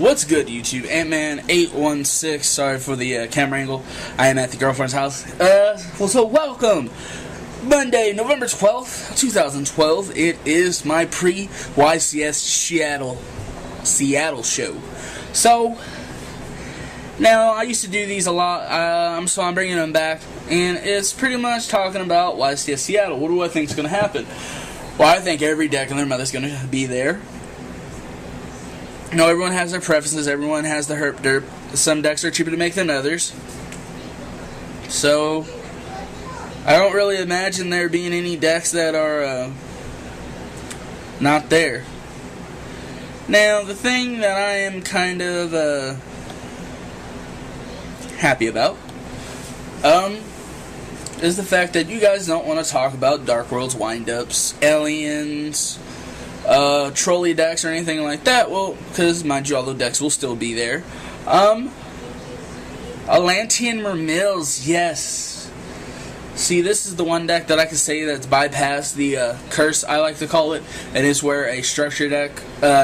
What's good, YouTube? antman816. Sorry for the camera angle. I am at the girlfriend's house. So welcome. Monday, November 12th, 2012. It is my pre-YCS Seattle show. So, now, I used to do these a lot, so I'm bringing them back. And it's pretty much talking about YCS Seattle. What do I think is going to happen? Well, I think every deck and their mother's going to be there. You know, everyone has their preferences. Everyone has the herp derp. Some decks are cheaper to make than others. So, I don't really imagine there being any decks that are not there. Now, the thing that I am kind of happy about is the fact that you guys don't want to talk about Dark Worlds, windups, aliens, trolley decks or anything like that. Well, because mind you, all the decks will still be there. Atlantean Mermills, yes. See, this is the one deck that I can say that's bypassed the curse, I like to call it. It is where a structure deck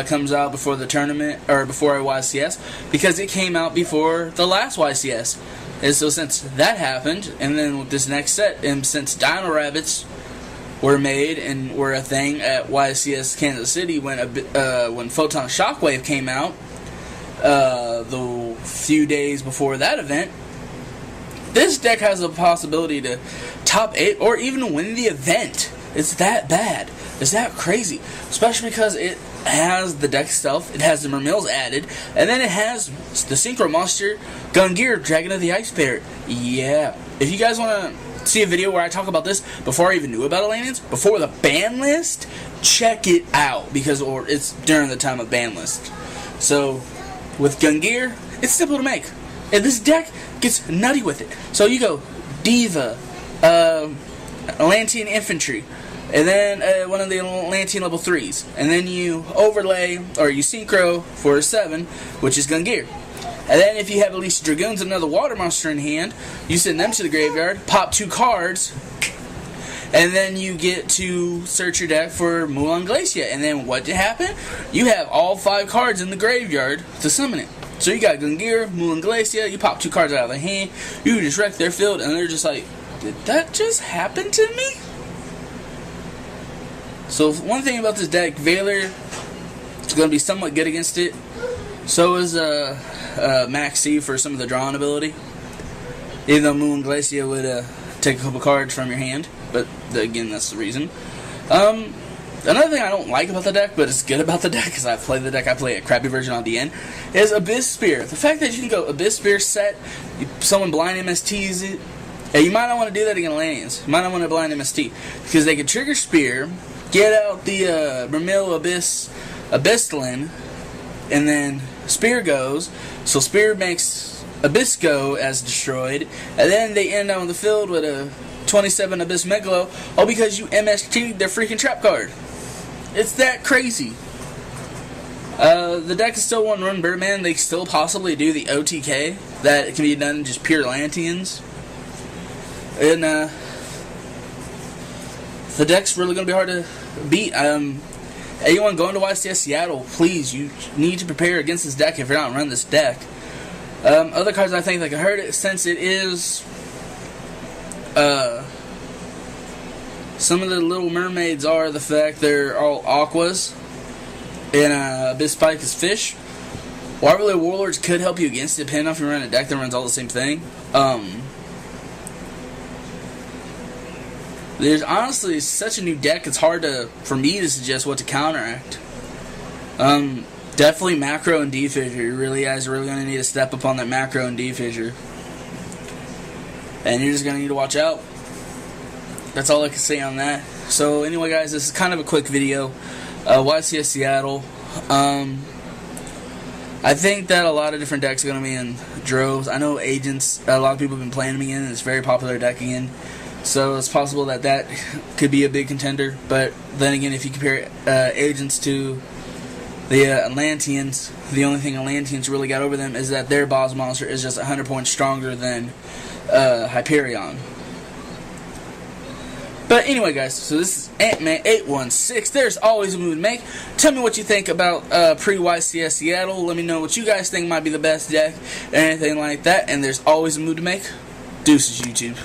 comes out before the tournament, or before a YCS, because it came out before the last YCS. And so since that happened, and then with this next set, and since Dino Rabbits were made and were a thing at YCS Kansas City when Photon Shockwave came out, the few days before that event, this deck has a possibility to top 8 or even win the event. It's that bad. It's that crazy. Especially because it has the deck itself, it has the Mermills added, and then it has the Synchro Monster, Gungear, Dragon of the Ice Bear. Yeah. If you guys want to see a video where I talk about this before I even knew about Atlanteans, before the ban list, check it out, because it's during the time of ban list. So, with Gungear, it's simple to make. And this deck gets nutty with it. So you go Diva, Atlantean Infantry, and then one of the Atlantean level 3s. And then you overlay, or you synchro for a 7, which is Gungear. And then if you have at least Dragoons and another water monster in hand, you send them to the graveyard, pop 2 cards, and then you get to search your deck for Mulan Glacia. And then what did happen? You have all 5 cards in the graveyard to summon it. So you got Gungear, Mulan Glacia, you pop 2 cards out of their hand, you just wreck their field, and they're just like, did that just happen to me? So one thing about this deck, Valor is going to be somewhat good against it. So is Max C for some of the drawing ability. Even though Mulan Glacia would take a couple cards from your hand, but again, that's the reason. Another thing I don't like about the deck, but it's good about the deck, because I play the deck, I play a crappy version on DN, is Abyss Spear. The fact that you can go Abyss Spear set, someone blind MSTs it, and you might not want to do that against Atlanteans. You might not want to blind MST, because they can trigger Spear, get out the Mermill Abyssland, and then Spear goes, so Spear makes Abyss go as destroyed, and then they end on the field with a 27 Abyss Megalo, all because you MST'd their freaking trap card. It's that crazy. The deck is still one run Birdman. They still possibly do the OTK. That can be done just pure Atlanteans. And the deck's really going to be hard to beat. Anyone going to YCS Seattle, please, you need to prepare against this deck if you're not running this deck. Other cards I think that can hurt it, since it is some of the Little Mermaids are the fact they're all Aquas, and Abyss Spike is Fish. Waterloo Warlords could help you against it, depending on if you run a deck that runs all the same thing. There's honestly such a new deck, it's hard for me to suggest what to counteract. Definitely Macro and D-Fissure. You guys are really going to need to step up on that Macro and D-Fissure. And you're just going to need to watch out. That's all I can say on that. So anyway, guys, this is kind of a quick video. YCS Seattle. I think that a lot of different decks are going to be in droves. I know Agents, a lot of people have been playing them again, and it's a very popular deck again. So it's possible that that could be a big contender. But then again, if you compare Agents to the Atlanteans, the only thing Atlanteans really got over them is that their boss monster is just 100 points stronger than Hyperion. But But anyway, guys, so this is antman816. There's always a move to make. Tell me what you think about pre-YCS Seattle. Let me know what you guys think might be the best deck, and anything like that. And there's always a move to make. Deuces, YouTube.